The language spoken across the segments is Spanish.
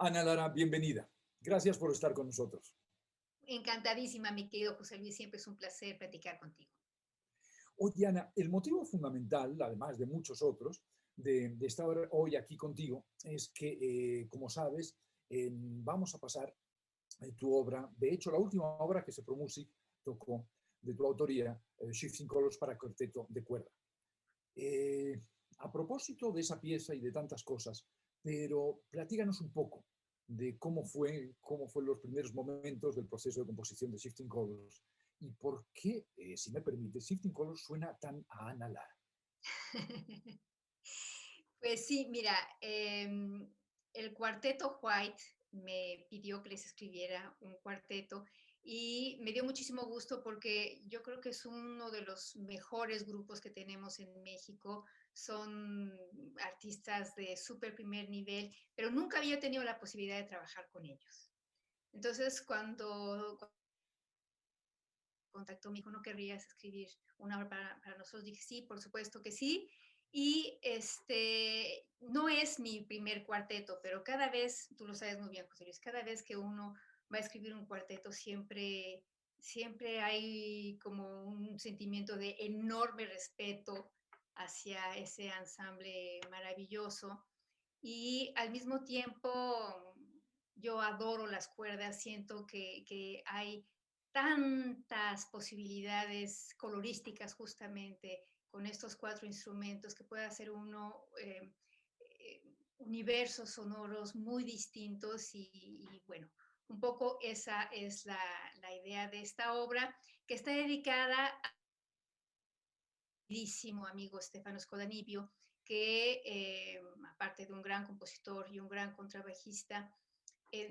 Ana Lara, bienvenida. Gracias por estar con nosotros. Encantadísima, mi querido José Luis, siempre es un placer platicar contigo. Oye, Ana, el motivo fundamental, además de muchos otros, de estar hoy aquí contigo es que, como sabes, vamos a pasar tu obra, de hecho, la última obra que se Music tocó de tu autoría, Shifting Colors para cuarteto de cuerda. Eh, a propósito de esa pieza y de tantas cosas, pero platíganos un poco de cómo fue los primeros momentos del proceso de composición de Shifting Colors y por qué, si me permite, Shifting Colors suena tan a Ana Lara. Pues sí, mira, el cuarteto White me pidió que les escribiera un cuarteto y me dio muchísimo gusto porque yo creo que es uno de los mejores grupos que tenemos en México. Son artistas de súper primer nivel, pero nunca había tenido la posibilidad de trabajar con ellos. Entonces, cuando contactó, me dijo, ¿no querrías escribir una obra para nosotros? Dije, sí, por supuesto que sí. Y no es mi primer cuarteto, pero cada vez, tú lo sabes muy bien, José Luis, cada vez que uno va a escribir un cuarteto, siempre hay como un sentimiento de enorme respeto hacia ese ensamble maravilloso. Y al mismo tiempo, yo adoro las cuerdas, siento que hay tantas posibilidades colorísticas justamente con estos cuatro instrumentos que puede hacer uno universos sonoros muy distintos y bueno, un poco esa es la idea de esta obra que está dedicada a mi queridísimo amigo Stefano Scodanibio, que aparte de un gran compositor y un gran contrabajista,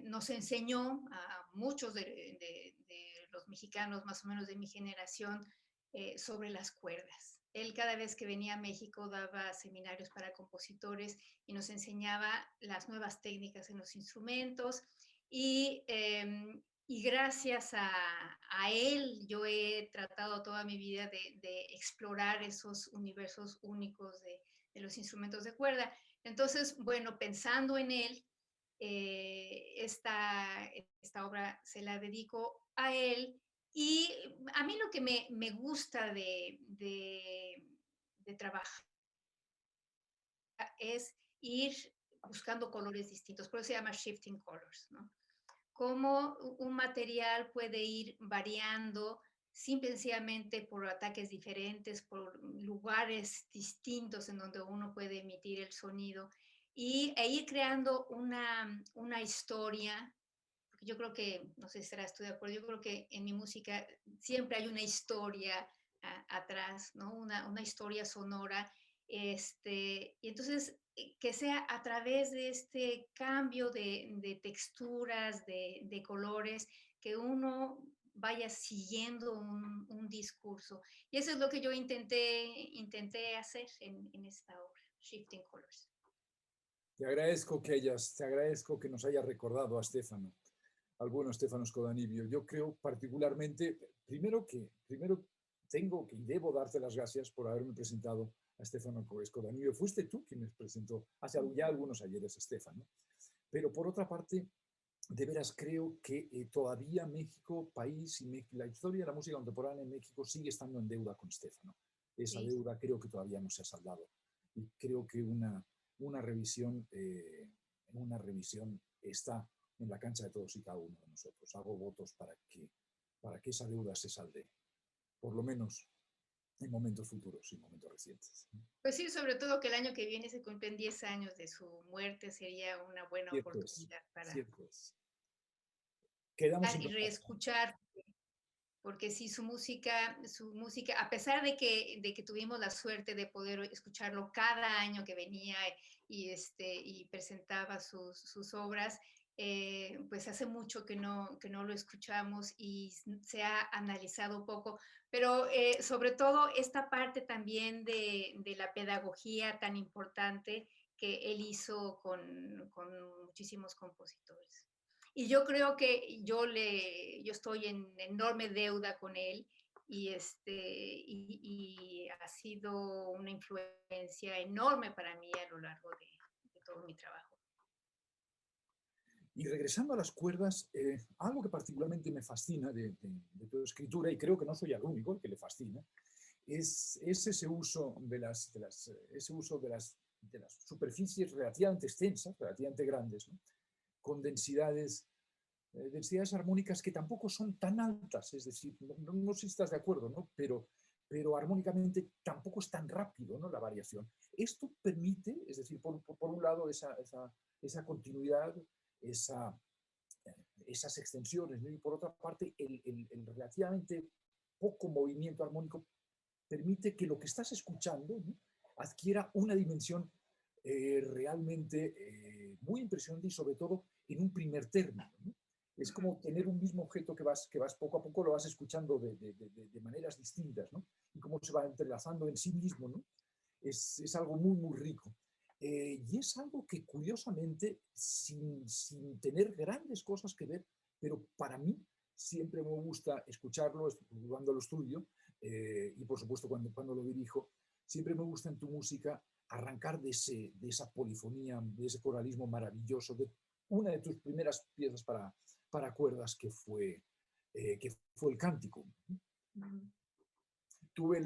nos enseñó a muchos de los mexicanos más o menos de mi generación sobre las cuerdas. Él cada vez que venía a México daba seminarios para compositores y nos enseñaba las nuevas técnicas en los instrumentos y gracias a él yo he tratado toda mi vida de explorar esos universos únicos de los instrumentos de cuerda. Entonces, bueno, pensando en él, esta obra se la dedico a él y a mí lo que me gusta de trabajar es ir buscando colores distintos, por eso se llama Shifting Colors, ¿no? Cómo un material puede ir variando simplemente por ataques diferentes, por lugares distintos en donde uno puede emitir el sonido e ir creando una historia, porque yo creo que, no sé si estarás tú de acuerdo, yo creo que en mi música siempre hay una historia atrás, ¿no? Una historia sonora, y entonces que sea a través de este cambio de texturas, de colores, que uno vaya siguiendo un discurso. Y eso es lo que yo intenté hacer en esta obra, Shifting Colors. Te agradezco que nos haya recordado a Stefano, al bueno Stefano Scodanibio. Yo creo particularmente, primero tengo que y debo darte las gracias por haberme presentado a Stefano Scodanibio. Fuiste tú quien me presentó hace ya algunos ayeres a Stefano. Pero por otra parte, de veras creo que todavía México, país y la historia de la música contemporánea en México sigue estando en deuda con Stefano. Esa Sí. deuda creo que todavía no se ha saldado. Y creo que una revisión, una revisión está en la cancha de todos y cada uno de nosotros. Hago votos para que esa deuda se salde, por lo menos en momentos futuros y momentos recientes. Pues sí, sobre todo que el año que viene se cumplen 10 años de su muerte, sería una buena Cierto es, oportunidad para cierto es. Quedamos en y contacto. reescuchar, porque sí, su música, a pesar de que tuvimos la suerte de poder escucharlo cada año que venía y presentaba sus obras, pues hace mucho que no lo escuchamos y se ha analizado poco, pero sobre todo esta parte también de la pedagogía tan importante que él hizo con muchísimos compositores. Y yo creo que yo estoy en enorme deuda con él y ha sido una influencia enorme para mí a lo largo de todo mi trabajo. Y regresando a las cuerdas, algo que particularmente me fascina de tu escritura, y creo que no soy el único que le fascina, es ese uso ese uso de las superficies relativamente extensas, relativamente grandes, ¿no? Con densidades armónicas que tampoco son tan altas, es decir, no sé si estás de acuerdo, ¿no? Pero armónicamente tampoco es tan rápido, ¿no? La variación. Esto permite, es decir, por un lado, esa continuidad, esa, esas extensiones, ¿no? Y por otra parte, el relativamente poco movimiento armónico permite que lo que estás escuchando, ¿no? Adquiera una dimensión realmente muy impresionante y sobre todo en un primer término, ¿no? Es como tener un mismo objeto que vas poco a poco lo vas escuchando de maneras distintas, ¿no? Y cómo se va entrelazando en sí mismo, ¿no? Es algo muy, muy rico. Y es algo que curiosamente, sin tener grandes cosas que ver, pero para mí siempre me gusta escucharlo cuando lo estudio y por supuesto cuando lo dirijo, siempre me gusta en tu música arrancar de esa polifonía, de ese coralismo maravilloso, de una de tus primeras piezas para cuerdas que fue el Cántico. Tuve el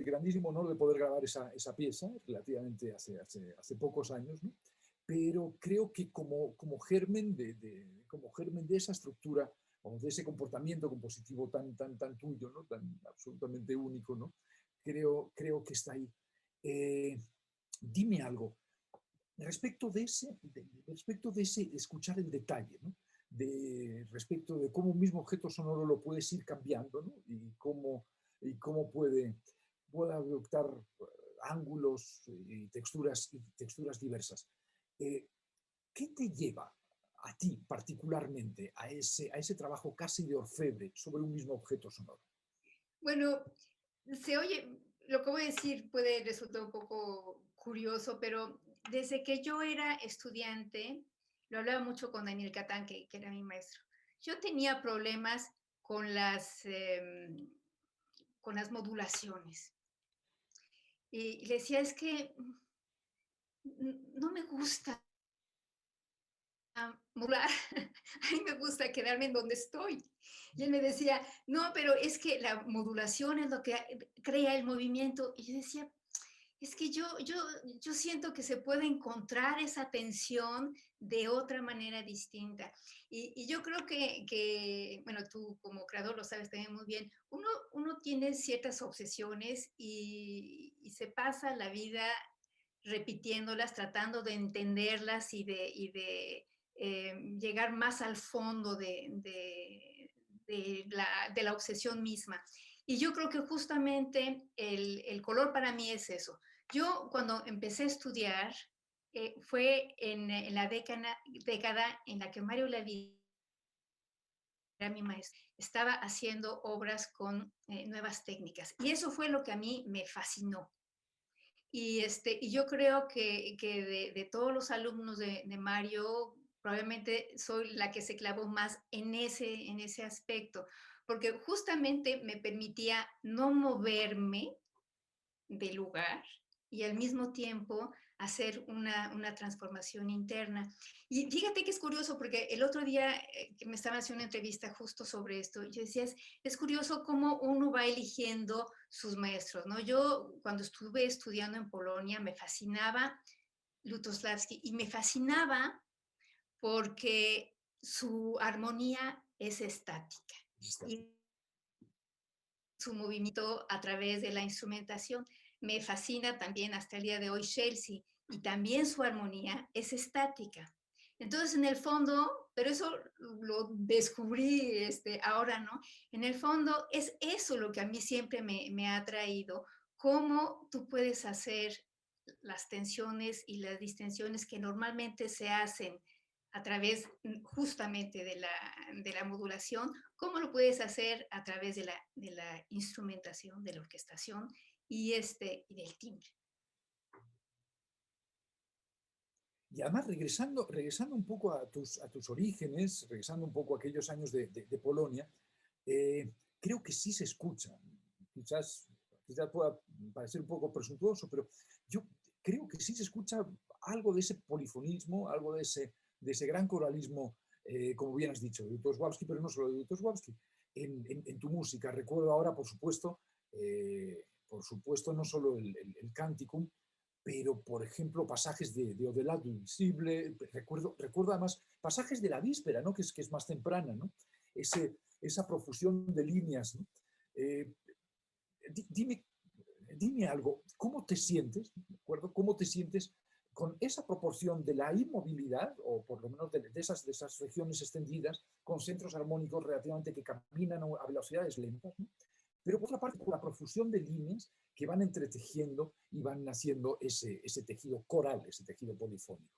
grandísimo honor de poder grabar esa pieza relativamente hace pocos años, ¿no? Pero creo que como germen como germen de esa estructura, de ese comportamiento compositivo tan tuyo, ¿no? Tan absolutamente único, ¿no? Creo que está ahí. Dime algo respecto de ese escuchar el detalle, ¿no? Respecto de cómo un mismo objeto sonoro lo puedes ir cambiando, ¿no? Y cómo puede adoptar ángulos y texturas diversas. Eh, ¿Qué te lleva a ti particularmente a ese trabajo casi de orfebre sobre un mismo objeto sonoro? Bueno, se oye, lo que voy a decir puede resultar un poco curioso, pero desde que yo era estudiante, lo hablaba mucho con Daniel Catán, que era mi maestro. Yo tenía problemas con con las modulaciones. Y le decía, es que no me gusta modular, a mí me gusta quedarme en donde estoy. Y él me decía, no, pero es que la modulación es lo que crea el movimiento. Y yo decía, es que yo siento que se puede encontrar esa tensión de otra manera distinta. Y yo creo bueno, tú como creador lo sabes también muy bien, uno tiene ciertas obsesiones y se pasa la vida repitiéndolas, tratando de entenderlas llegar más al fondo de la obsesión misma. Y yo creo que justamente el color para mí es eso. Yo cuando empecé a estudiar, fue en la década en la que Mario Lavie, era mi maestro, estaba haciendo obras con nuevas técnicas. Y eso fue lo que a mí me fascinó. Y yo creo que de todos los alumnos de Mario, probablemente soy la que se clavó más en ese aspecto, porque justamente me permitía no moverme de lugar y al mismo tiempo hacer una transformación interna. Y fíjate que es curioso porque el otro día que me estaban haciendo una entrevista justo sobre esto, yo decía, es curioso cómo uno va eligiendo sus maestros, ¿no? Yo cuando estuve estudiando en Polonia me fascinaba Lutosławski y me fascinaba porque su armonía es estática y su movimiento a través de la instrumentación. Me fascina también hasta el día de hoy Chelsea y también su armonía es estática. Entonces, en el fondo, pero eso lo descubrí ahora, ¿no? En el fondo es eso lo que a mí siempre me ha atraído, cómo tú puedes hacer las tensiones y las distensiones que normalmente se hacen a través justamente de la modulación, cómo lo puedes hacer a través de la instrumentación, de la orquestación y del timbre. Y además, regresando un poco a tus orígenes, regresando un poco a aquellos años de Polonia, creo que sí se escucha. Quizás pueda parecer un poco presuntuoso, pero yo creo que sí se escucha algo de ese polifonismo, algo de de ese gran coralismo, como bien has dicho, de Lutosławski, pero no solo de Lutosławski, en tu música. Recuerdo ahora, por supuesto no solo el Canticum, pero, por ejemplo, pasajes de Au-delà du visible, recuerdo además pasajes de la víspera, ¿no? que es más temprana, ¿no? Esa profusión de líneas, ¿no? Dime algo, ¿cómo te sientes, ¿de acuerdo? ¿Cómo te sientes con esa proporción de la inmovilidad, o por lo menos de esas regiones extendidas, con centros armónicos relativamente que caminan a velocidades lentas, ¿no? Pero por otra parte, con la profusión de líneas que van entretejiendo y van naciendo ese tejido coral, ese tejido polifónico?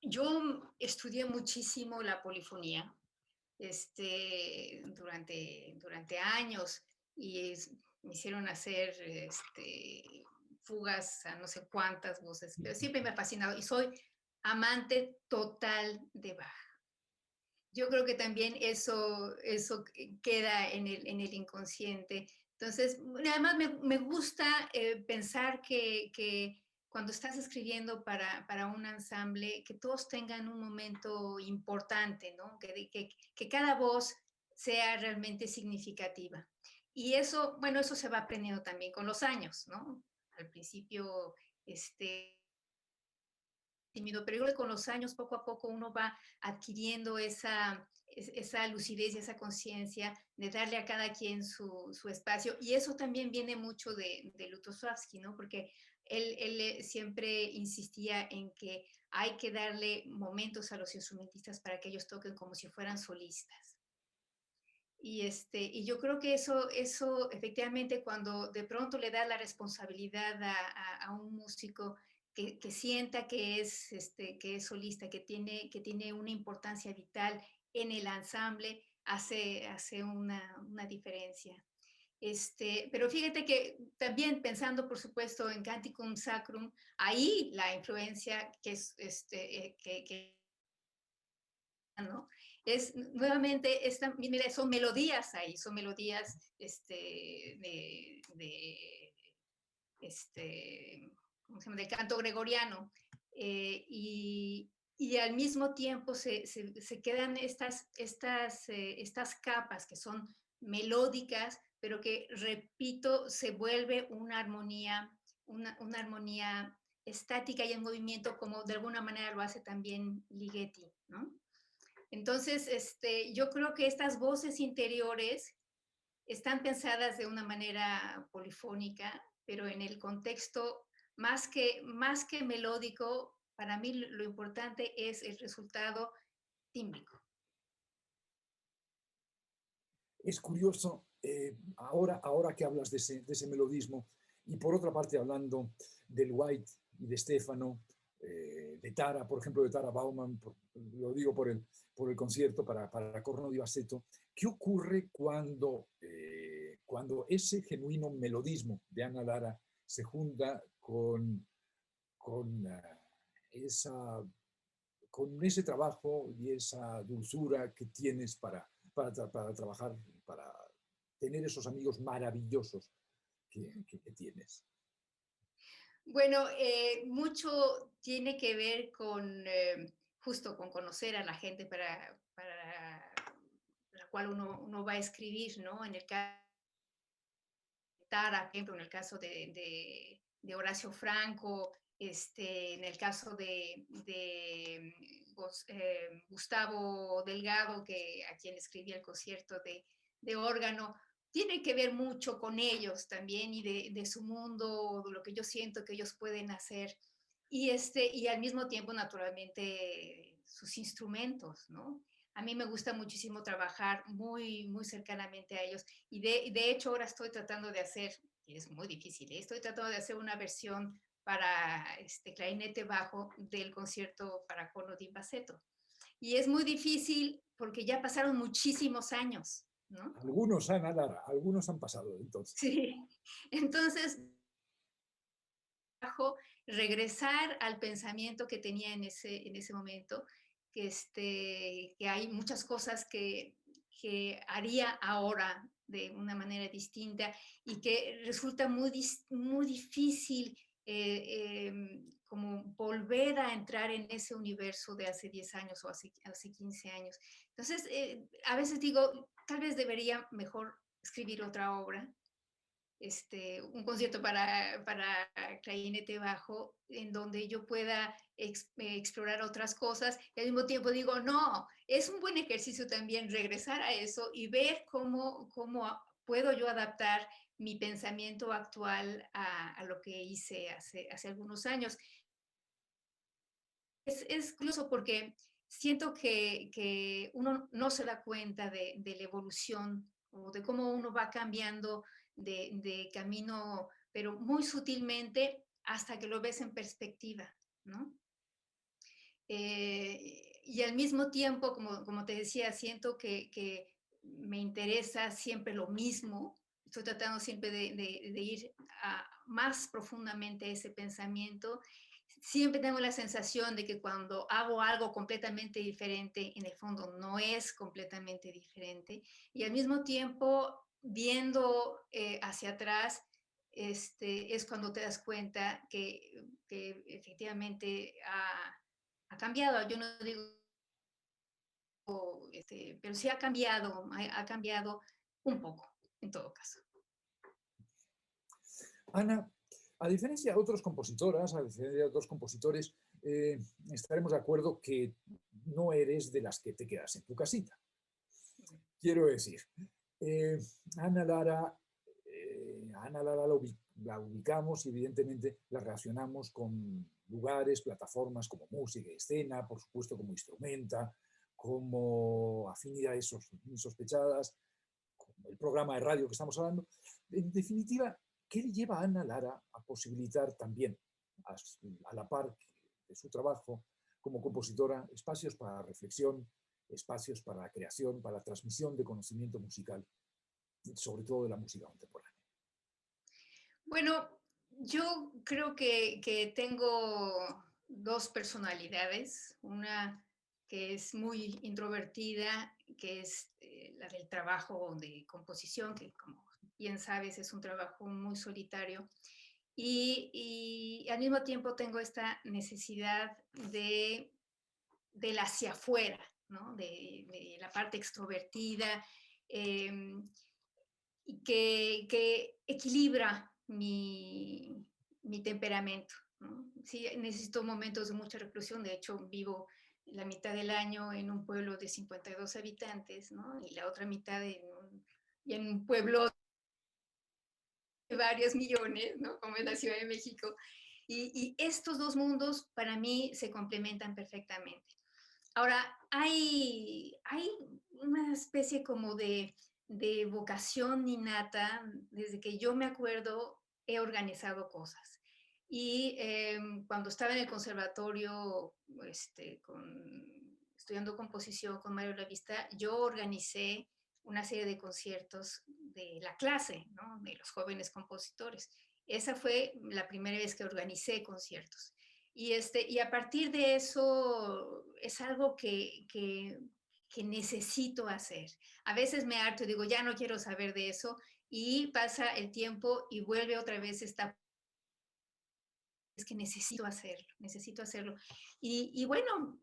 Yo estudié muchísimo la polifonía durante años y me hicieron hacer fugas a no sé cuántas voces, pero siempre me ha fascinado y soy amante total de Bach. Yo creo que también eso queda en el inconsciente. Entonces, además me gusta pensar que cuando estás escribiendo para un ensamble, que todos tengan un momento importante, ¿no? Que cada voz sea realmente significativa. Y eso, bueno, eso se va aprendiendo también con los años, ¿no? Al principio, tímido, pero yo creo que con los años, poco a poco, uno va adquiriendo esa lucidez y esa conciencia de darle a cada quien su espacio. Y eso también viene mucho de Lutosławski, ¿no? Porque él siempre insistía en que hay que darle momentos a los instrumentistas para que ellos toquen como si fueran solistas. Y yo creo que eso efectivamente, cuando de pronto le da la responsabilidad a un músico que sienta que es solista, que tiene una importancia vital en el ensamble, hace una diferencia. Pero fíjate que también pensando, por supuesto, en Canticum Sacrum, ahí la influencia que es, ¿no? Es nuevamente, mira, son melodías ahí, son melodías ¿cómo se llama? Del canto gregoriano. Y al mismo tiempo se quedan estas capas que son melódicas, pero que, repito, se vuelve una armonía estática y en movimiento, como de alguna manera lo hace también Ligeti, ¿no? Entonces, yo creo que estas voces interiores están pensadas de una manera polifónica, pero en el contexto más que melódico, para mí lo importante es el resultado tímbrico. Es curioso, ahora que hablas de ese melodismo, y por otra parte hablando del White y de Stefano, de Tara, por ejemplo, de Tara Baumann, lo digo por el concierto para corno di bassetto, ¿qué ocurre cuando ese genuino melodismo de Ana Lara se junta con ese trabajo y esa dulzura que tienes para trabajar, para tener esos amigos maravillosos que tienes? Bueno, mucho tiene que ver con justo con conocer a la gente para la cual uno va a escribir, ¿no? En el caso de Tara, por ejemplo, en el caso de Horacio Franco, en el caso de Gustavo Delgado, a quien escribí el concierto de órgano, tiene que ver mucho con ellos también y de su mundo, de lo que yo siento que ellos pueden hacer. Y al mismo tiempo, naturalmente, sus instrumentos, ¿no? A mí me gusta muchísimo trabajar muy, muy cercanamente a ellos. Y de hecho, ahora estoy tratando de hacer, y es muy difícil, estoy tratando de hacer una versión para clarinete bajo del concierto para corno di bassetto. Y es muy difícil porque ya pasaron muchísimos años, ¿no? Algunos han pasado entonces. Sí, entonces regresar al pensamiento que tenía en ese momento, que hay muchas cosas que haría ahora de una manera distinta y que resulta muy difícil como volver a entrar en ese universo de hace 10 años o hace 15 años. Entonces, a veces digo, tal vez debería mejor escribir otra obra, un concierto para clarinete bajo, en donde yo pueda explorar otras cosas, y al mismo tiempo digo, no, es un buen ejercicio también regresar a eso y ver cómo puedo yo adaptar mi pensamiento actual a lo que hice hace algunos años. Es curioso porque siento que uno no se da cuenta de la evolución o de cómo uno va cambiando de camino, pero muy sutilmente hasta que lo ves en perspectiva, ¿no? Y al mismo tiempo, como te decía, siento que me interesa siempre lo mismo. Estoy tratando siempre de ir más profundamente a ese pensamiento. Siempre tengo la sensación de que cuando hago algo completamente diferente, en el fondo no es completamente diferente. Y al mismo tiempo, viendo hacia atrás, es cuando te das cuenta que efectivamente ha cambiado. Yo no digo, pero sí ha cambiado un poco, en todo caso. Ana, a diferencia de otras compositoras, a diferencia de otros compositores, estaremos de acuerdo que no eres de las que te quedas en tu casita. Quiero decir, Ana Lara la ubicamos y evidentemente la relacionamos con lugares, plataformas como música y escena, por supuesto como instrumenta, como afinidades insospechadas, como el programa de radio que estamos hablando. En definitiva, ¿qué le lleva a Ana Lara a posibilitar también, a la par de su trabajo como compositora, espacios para la reflexión, espacios para la creación, para la transmisión de conocimiento musical, sobre todo de la música contemporánea? Bueno, yo creo que tengo dos personalidades, una que es muy introvertida, que es la del trabajo de composición, que como bien sabes es un trabajo muy solitario, y al mismo tiempo tengo esta necesidad del hacia afuera, ¿no? De la parte extrovertida, y que equilibra mi temperamento, ¿no? Sí, necesito momentos de mucha reclusión. De hecho, vivo la mitad del año en un pueblo de 52 habitantes, ¿no? Y la otra mitad en un pueblo de varios millones, ¿no? Como es la Ciudad de México. Y estos dos mundos para mí se complementan perfectamente. Ahora, hay una especie como de vocación innata. Desde que yo me acuerdo, he organizado cosas. Y cuando estaba en el conservatorio, estudiando composición con Mario Lavista, yo organicé una serie de conciertos de la clase, ¿no? De los jóvenes compositores. Esa fue la primera vez que organicé conciertos. Y a partir de eso es algo que necesito hacer. A veces me harto y digo, ya no quiero saber de eso, y pasa el tiempo y vuelve otra vez esta, es que necesito hacerlo, necesito hacerlo. Y bueno,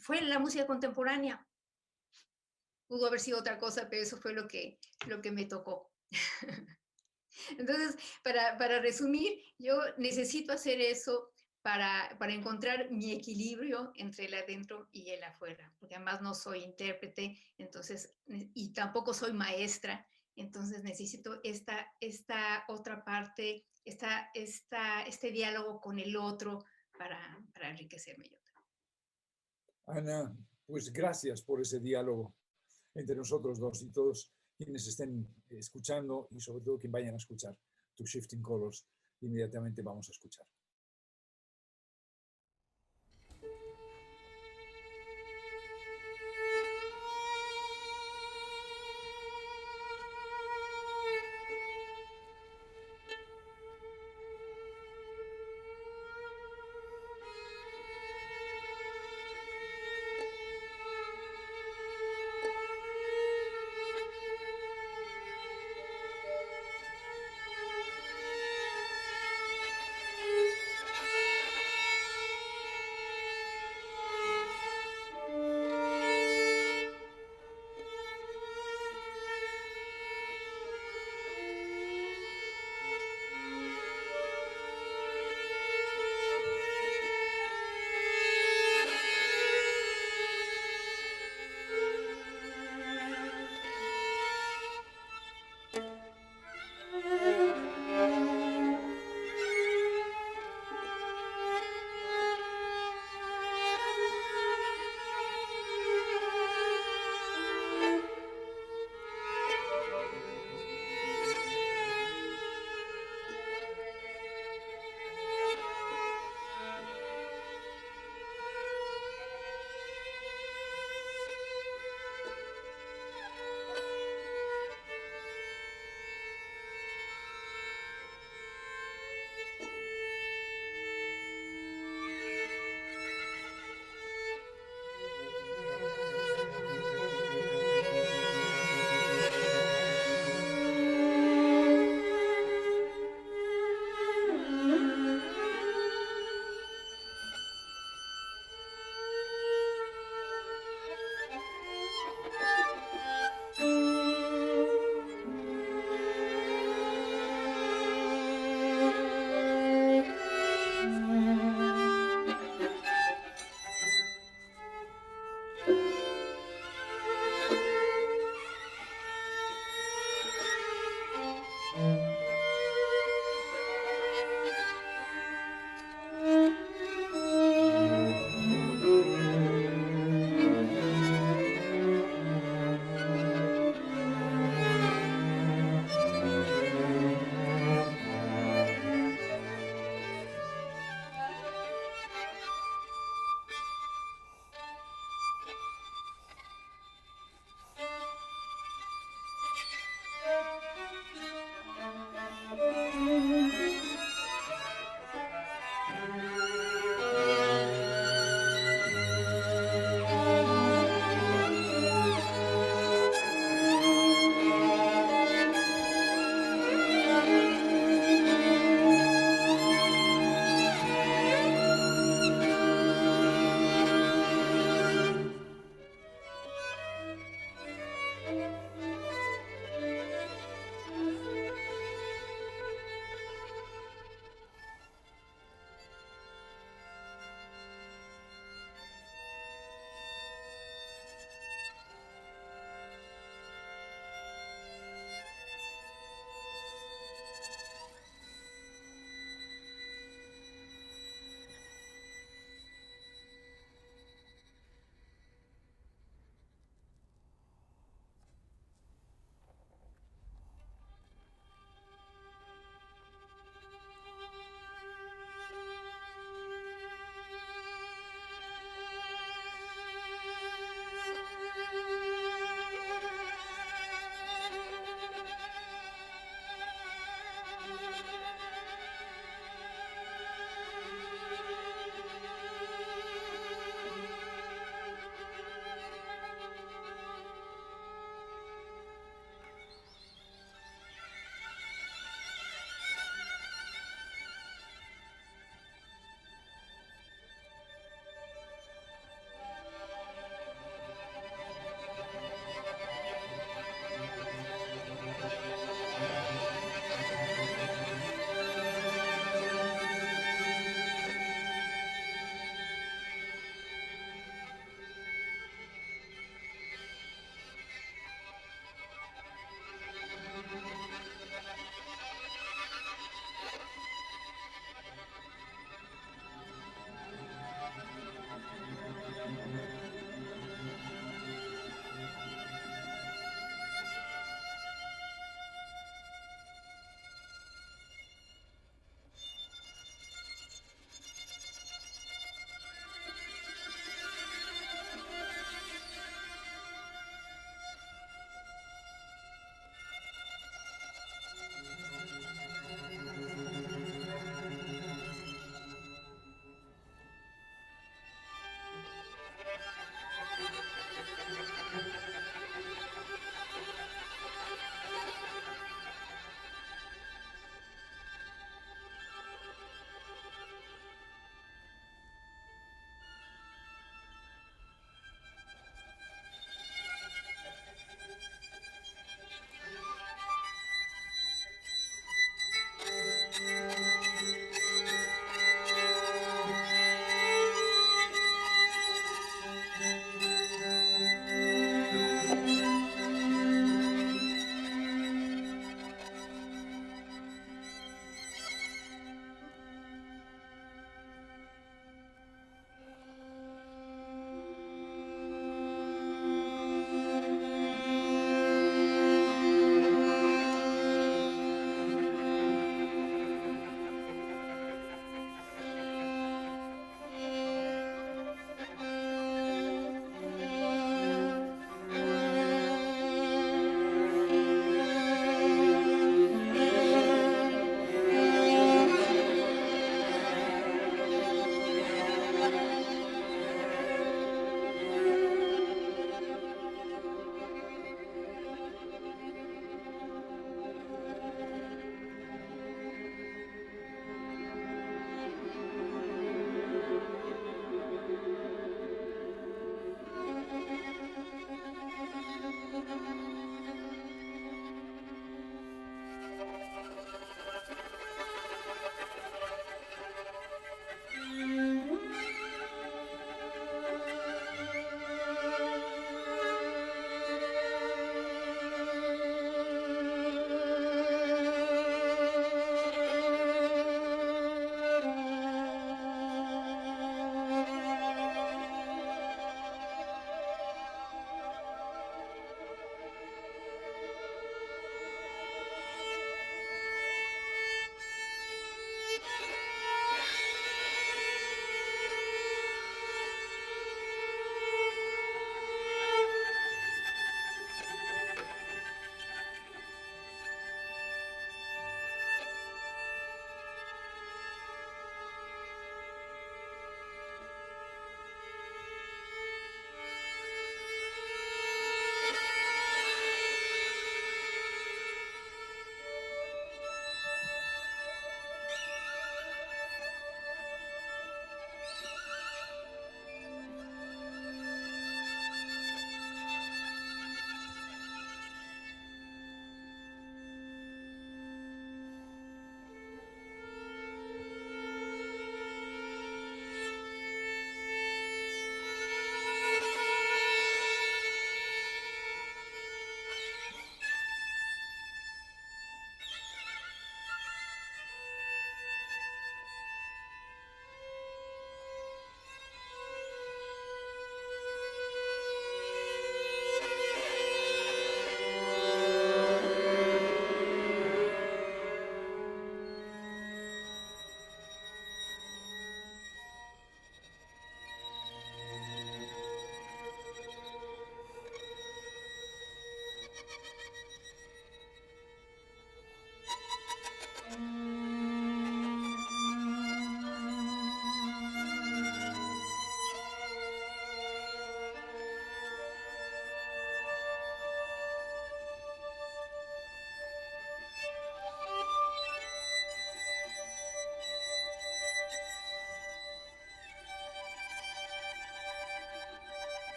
fue la música contemporánea. Pudo haber sido otra cosa, pero eso fue lo que me tocó. Entonces, para resumir, yo necesito hacer eso para encontrar mi equilibrio entre el adentro y el afuera, porque además no soy intérprete, entonces, y tampoco soy maestra, entonces necesito esta otra parte, este diálogo con el otro para enriquecerme yo. Ana, pues gracias por ese diálogo entre nosotros dos y todos quienes estén escuchando y sobre todo quienes vayan a escuchar tu Shifting Colors. Inmediatamente vamos a escuchar.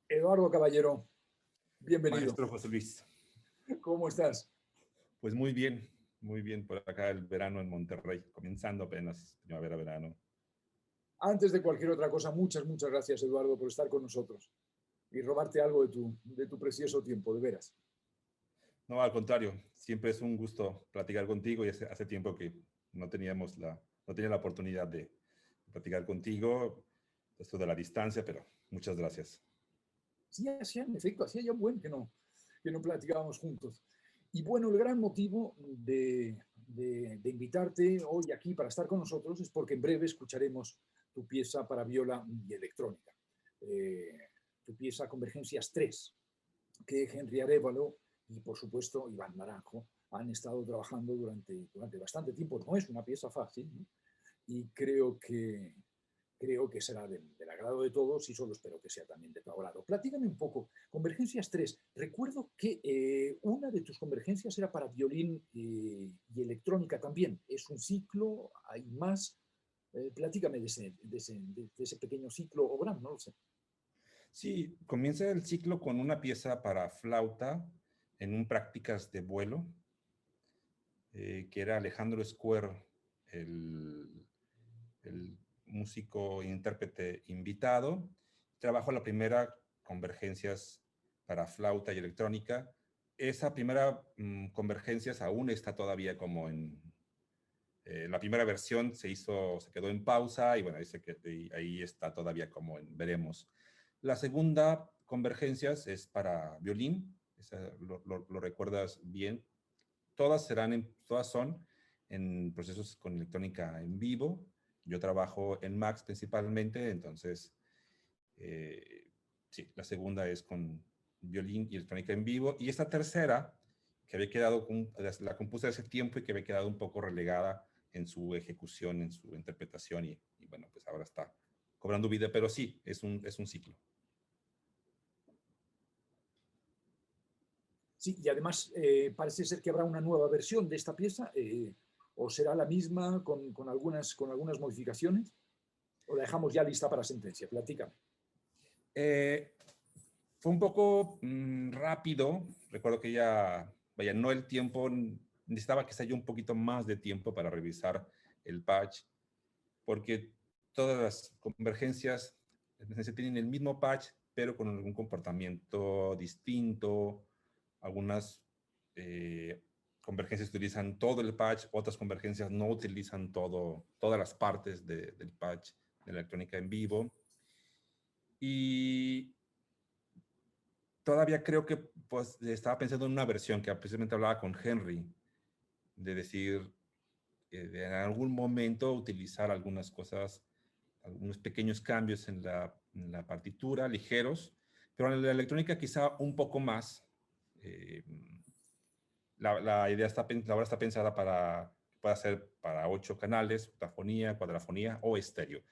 Eduardo Caballero, bienvenido. Maestro José Luis, ¿Cómo estás? pues muy bien por acá el verano en Monterrey, comenzando apenas primavera-verano. Antes de cualquier otra cosa, muchas gracias, Eduardo, por estar con nosotros y robarte algo de tu precioso tiempo, de veras. No, al contrario, siempre es un gusto platicar contigo y hace tiempo que no tenía la oportunidad de platicar contigo, esto de la distancia, pero muchas gracias. Sí, en efecto, hacía ya un buen que no platicábamos juntos. Y bueno, el gran motivo de invitarte hoy aquí para estar con nosotros es porque en breve escucharemos tu pieza para viola y electrónica, tu pieza Convergencias 3, que Henry Arévalo y por supuesto Iván Naranjo han estado trabajando durante bastante tiempo. No es una pieza fácil, ¿no? Y creo que será del agrado de todos y solo espero que sea también de tu agrado. Platícame un poco, Convergencias 3. Recuerdo que una de tus convergencias era para violín y electrónica también. ¿Es un ciclo? ¿Hay más? Platícame de ese pequeño ciclo o gran, no lo sé. Sí, comienza el ciclo con una pieza para flauta en un prácticas de vuelo, que era Alejandro Square, el músico e intérprete invitado. Trabajo la primera Convergencias para flauta y electrónica. Esa primera Convergencias aún está todavía como en... la primera versión se quedó en pausa y bueno, ahí está todavía como en veremos. La segunda Convergencias es para violín, lo recuerdas bien. Todas son en procesos con electrónica en vivo. Yo trabajo en Max principalmente, entonces, sí, la segunda es con violín y electrónica en vivo. Y esta tercera, que había quedado, la compuse hace tiempo y que había quedado un poco relegada en su ejecución, en su interpretación, y bueno, pues ahora está cobrando vida, pero sí, es un ciclo. Sí, y además parece ser que habrá una nueva versión de esta pieza, o será la misma con algunas modificaciones, o la dejamos ya lista para sentencia. Platícame. Fue un poco rápido. Recuerdo que vaya, no el tiempo, necesitaba que se haya un poquito más de tiempo para revisar el patch, porque todas las convergencias tienen el mismo patch, pero con algún comportamiento distinto. Algunas convergencias utilizan todo el patch, otras convergencias no utilizan todas las partes del patch de la electrónica en vivo. Y todavía creo que pues, estaba pensando en una versión que precisamente hablaba con Henry, de decir, de en algún momento utilizar algunas cosas, algunos pequeños cambios en la partitura, ligeros, pero en la electrónica quizá un poco más. Eh, la idea la obra está pensada para que pueda ser para 8 canales, octafonía, cuadrafonía o estéreo.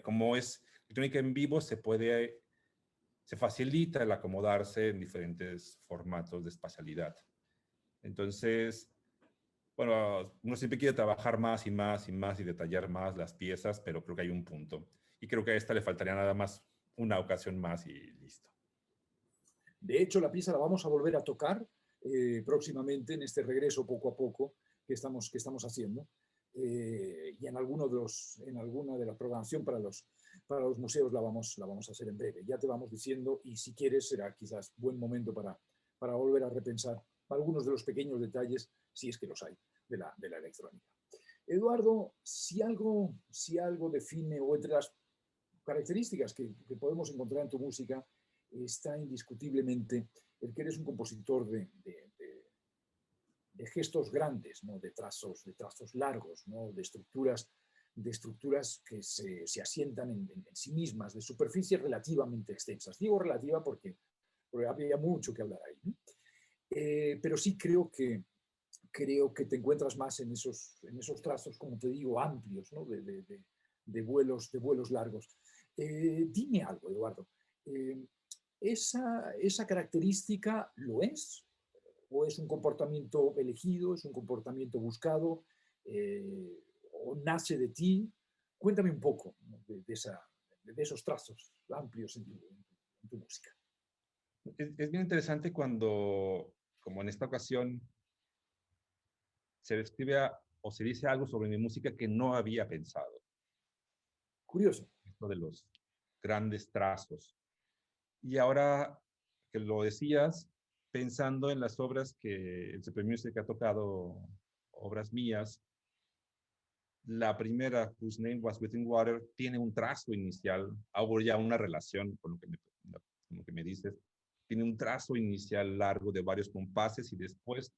Como es electrónica en vivo, se facilita el acomodarse en diferentes formatos de espacialidad. Entonces, bueno, uno siempre quiere trabajar más y más y más y detallar más las piezas, pero creo que hay un punto. Y creo que a esta le faltaría nada más una ocasión más y listo. De hecho, la pieza la vamos a volver a tocar próximamente en este regreso poco a poco que estamos haciendo. Y en alguna de la programación para los museos la vamos a hacer en breve. Ya te vamos diciendo, y si quieres será quizás buen momento para volver a repensar algunos de los pequeños detalles, si es que los hay, de la electrónica. Eduardo, si algo define, o entre las características que podemos encontrar en tu música, está indiscutiblemente el que eres un compositor de gestos grandes, ¿no? de trazos largos, ¿no? de estructuras que se asientan en sí mismas, de superficies relativamente extensas. Digo relativa porque había mucho que hablar ahí, ¿no? Pero sí creo que te encuentras más en esos trazos, como te digo, amplios, ¿no? de vuelos largos. Dime algo, Eduardo. ¿Esa característica lo es? ¿O es un comportamiento elegido? ¿Es un comportamiento buscado? ¿O nace de ti? Cuéntame un poco, ¿no? de esos trazos amplios en tu música. Es bien interesante cuando, como en esta ocasión, se describe o se dice algo sobre mi música que no había pensado. Curioso. Esto de los grandes trazos. Y ahora que lo decías, pensando en las obras que el CP Music ha tocado, obras mías, la primera, Whose Name Was Within Water, tiene un trazo inicial, hago ya una relación con lo que me dices, tiene un trazo inicial largo de varios compases y después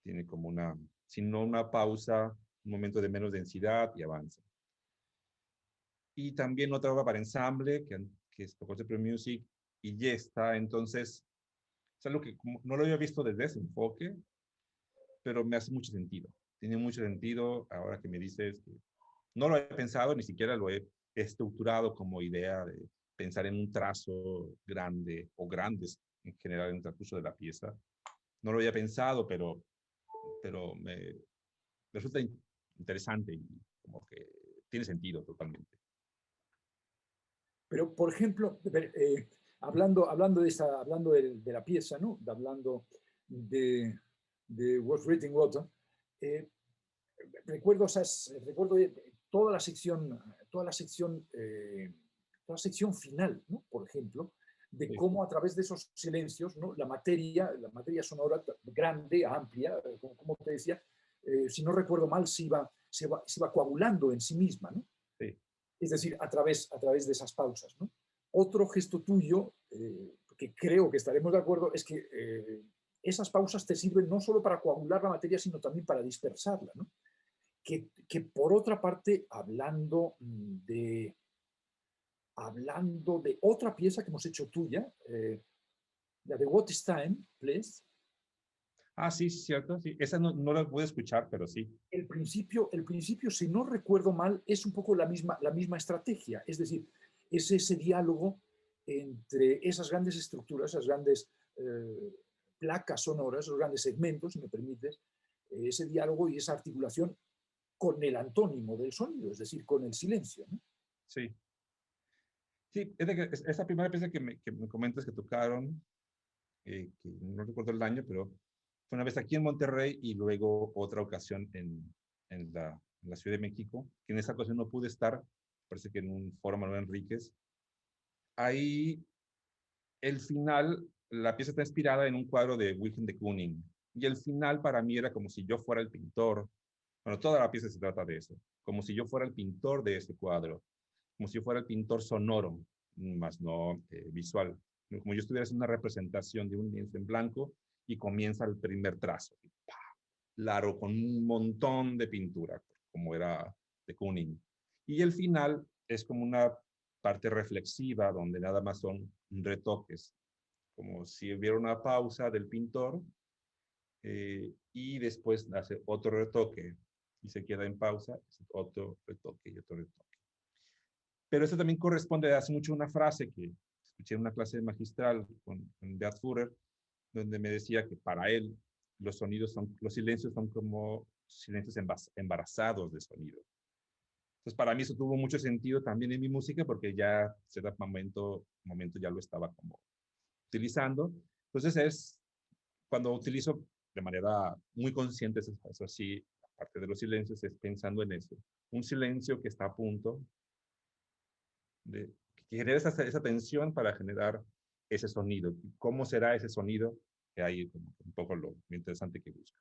tiene como una, si no una pausa, un momento de menos densidad y avanza. Y también otra obra para ensamble que es tocó CP Music y ya está, entonces es algo que no lo había visto desde ese enfoque, pero me hace mucho sentido. Tiene mucho sentido ahora que me dices que no lo he pensado, ni siquiera lo he estructurado como idea de pensar en un trazo grande o grandes en general en el transcurso de la pieza. No lo había pensado, pero me resulta interesante y como que tiene sentido totalmente. Pero, por ejemplo, hablando de la pieza, ¿no? Hablando de What's Written Water, eh, recuerdo toda la sección, toda la sección, toda la sección final, ¿no? Por ejemplo, de Sí. cómo a través de esos silencios, ¿no? la materia sonora grande, amplia, como te decía, si no recuerdo mal, se iba coagulando en sí misma, ¿no? Sí. Es decir, a través de esas pausas, ¿no? Otro gesto tuyo, que creo que estaremos de acuerdo, es que esas pausas te sirven no solo para coagular la materia, sino también para dispersarla, ¿no? Que por otra parte, hablando de otra pieza que hemos hecho tuya, la de What is Time, Please. Ah, sí, cierto, sí. Esa no la pude escuchar, pero sí. El principio, si no recuerdo mal, es un poco la misma estrategia. Es decir, es ese diálogo entre esas grandes estructuras, esas grandes placas sonoras, esos grandes segmentos, si me permites, ese diálogo y esa articulación con el antónimo del sonido, es decir, con el silencio, ¿no? Sí. Sí, esa primera pieza que me comentas que tocaron, que no recuerdo el año, pero fue una vez aquí en Monterrey y luego otra ocasión en la Ciudad de México, que en esa ocasión no pude estar, parece que en un foro Manuel Enríquez. Ahí el final, la pieza está inspirada en un cuadro de Wilhelm de Kooning, y el final para mí era como si yo fuera el pintor. Bueno, toda la pieza se trata de eso, como si yo fuera el pintor de ese cuadro, como si yo fuera el pintor sonoro, más no visual, como yo estuviera haciendo una representación de un lienzo en blanco y comienza el primer trazo, claro, con un montón de pintura, como era de Kooning. Y el final es como una parte reflexiva donde nada más son retoques, como si hubiera una pausa del pintor y después hace otro retoque y se queda en pausa, otro retoque y otro retoque. Pero eso también corresponde hace mucho a una frase que escuché en una clase magistral con Beat Führer, donde me decía que para él los silencios son como silencios embarazados de sonido. Entonces, para mí eso tuvo mucho sentido también en mi música porque ya cierto momento ya lo estaba como utilizando. Entonces es cuando utilizo de manera muy consciente, eso sí, aparte de los silencios, es pensando en eso. Un silencio que está a punto que genera esa tensión para generar ese sonido. ¿Cómo será ese sonido? Que ahí como un poco lo interesante que busca.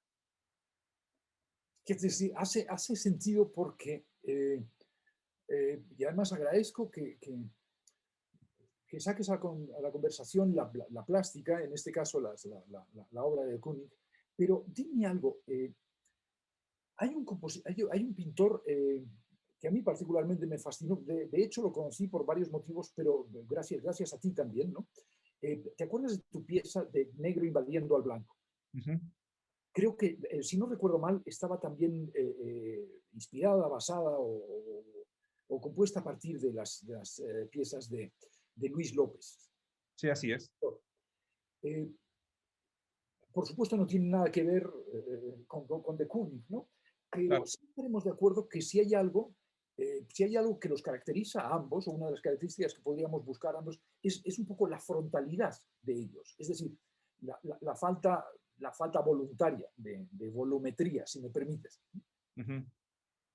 Es decir, hace sentido porque, y además agradezco que saques a la conversación la plástica, en este caso la obra de Kooning, pero dime algo, hay un pintor que a mí particularmente me fascinó, de hecho lo conocí por varios motivos, pero gracias a ti también, ¿no? ¿Te acuerdas de tu pieza de Negro invadiendo al blanco? Uh-huh. Creo que, si no recuerdo mal, estaba también inspirada, basada o compuesta a partir de las piezas de Luis López. Sí, así es. Eh, por supuesto, no tiene nada que ver con de Kooning, ¿no? Pero Claro. sí estaremos de acuerdo que si hay algo que los caracteriza a ambos, o una de las características que podríamos buscar a ambos, es un poco la frontalidad de ellos, es decir, la falta voluntaria de volumetría, si me permites. Ujú.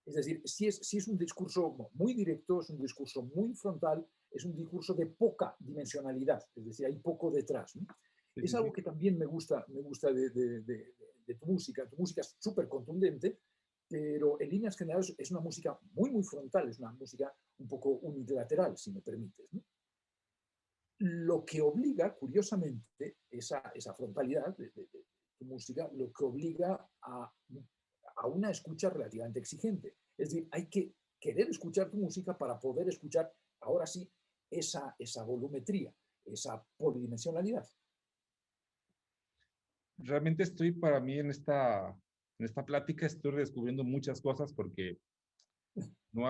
Es decir, si es un discurso muy directo, es un discurso muy frontal, es un discurso de poca dimensionalidad, es decir, hay poco detrás, ¿no? Sí, Es sí, algo sí. que también me gusta de tu música. Tu música es súper contundente, pero en líneas generales es una música muy, muy frontal, es una música un poco unilateral, si me permites, ¿no? Lo que obliga, curiosamente, esa frontalidad de tu música, lo que obliga a una escucha relativamente exigente. Es decir, hay que querer escuchar tu música para poder escuchar, ahora sí, esa volumetría, esa polidimensionalidad. Realmente estoy para mí en esta plática, estoy redescubriendo muchas cosas porque no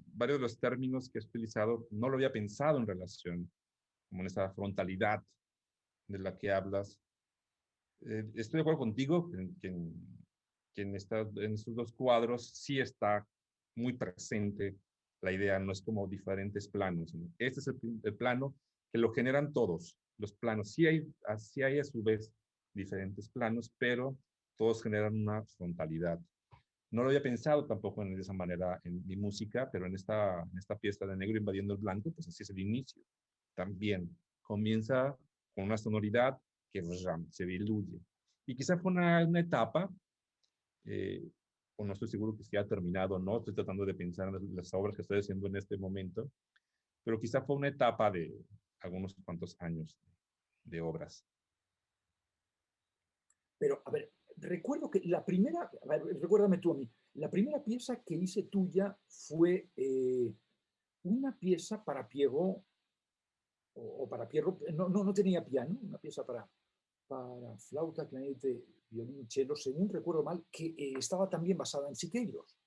varios de los términos que he utilizado no lo había pensado en relación, como en esa frontalidad de la que hablas. Estoy de acuerdo contigo que en estos dos cuadros sí está muy presente la idea, no es como diferentes planos, ¿no? Este es el plano que lo generan todos, los planos. Sí hay a su vez diferentes planos, pero todos generan una frontalidad. No lo había pensado tampoco en esa manera en mi música, pero en esta pieza de negro invadiendo el blanco, pues así es el inicio. También comienza con una sonoridad que se diluye. Y quizá fue una etapa, eh, o no estoy seguro que esté terminado, no estoy tratando de pensar en las obras que estoy haciendo en este momento, pero quizá fue una etapa de algunos cuantos años de obras. Pero, a ver, recuerdo que recuérdame tú a mí, la primera pieza que hice tuya fue una pieza para Pierrot, o para Pierrot, no tenía piano, una pieza para flauta, clarinete, violín, cello, según recuerdo mal, que estaba también basada en Siqueiros.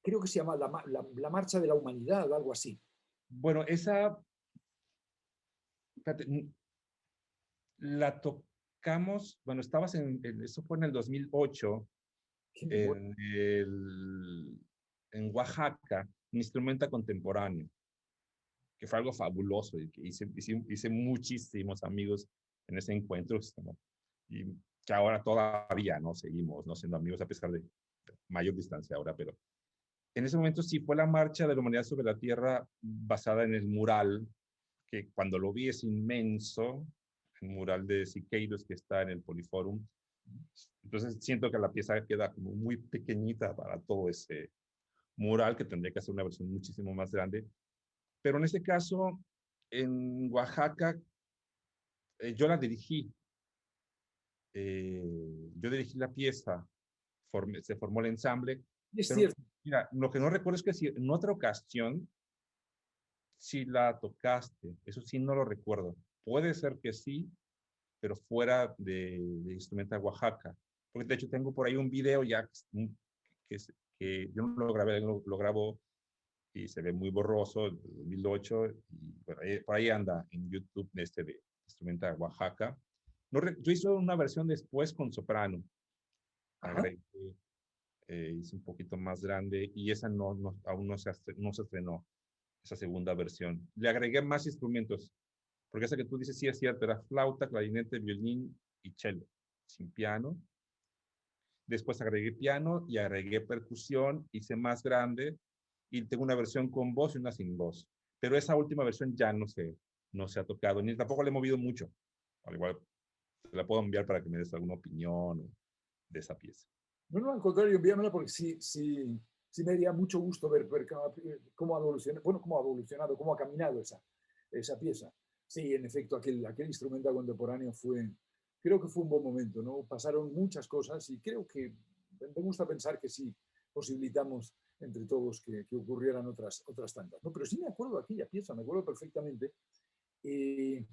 Creo que se llama la Marcha de la Humanidad, algo así. Bueno, fíjate, la tocamos, bueno, eso fue en el 2008, Qué memoria. en, en Oaxaca, un instrumento contemporáneo, que fue algo fabuloso y que hice muchísimos amigos en ese encuentro, y que ahora todavía no seguimos no siendo amigos a pesar de mayor distancia ahora, pero en ese momento sí fue la marcha de la humanidad sobre la tierra basada en el mural, que cuando lo vi es inmenso, el mural de Siqueiros que está en el Poliforum. Entonces siento que la pieza queda como muy pequeñita para todo ese mural, que tendría que hacer una versión muchísimo más grande. Pero en este caso, en Oaxaca, yo la dirigí. Yo dirigí la pieza, se formó el ensamble, Y es pero cierto, mira, lo que no recuerdo es que si en otra ocasión sí la tocaste, eso sí no lo recuerdo. Puede ser que sí, pero fuera de Instrumenta Oaxaca. Porque de hecho tengo por ahí un video ya que, que yo no lo grabé, lo grabo y se ve muy borroso, de 2008, y por ahí anda en YouTube de Instrumenta Oaxaca. No, yo hice una versión después con soprano, ajá, agregué, hice un poquito más grande y esa aún no se estrenó, esa segunda versión. Le agregué más instrumentos, porque esa que tú dices sí es cierto, era flauta, clarinete, violín y cello, sin piano. Después agregué piano y agregué percusión, hice más grande y tengo una versión con voz y una sin voz. Pero esa última versión ya no se ha tocado, ni tampoco le he movido mucho. Al igual, te la puedo enviar para que me des alguna opinión de esa pieza. no, al contrario, envíamela porque sí me daría mucho gusto ver cómo ha evolucionado, bueno, cómo ha evolucionado, cómo ha caminado esa pieza. Sí, en efecto, aquel instrumento contemporáneo creo que fue un buen momento, ¿no? Pasaron muchas cosas y creo que me gusta pensar que sí posibilitamos entre todos que ocurrieran otras tantas, ¿no? Pero sí me acuerdo de aquella pieza, me acuerdo perfectamente. Eh,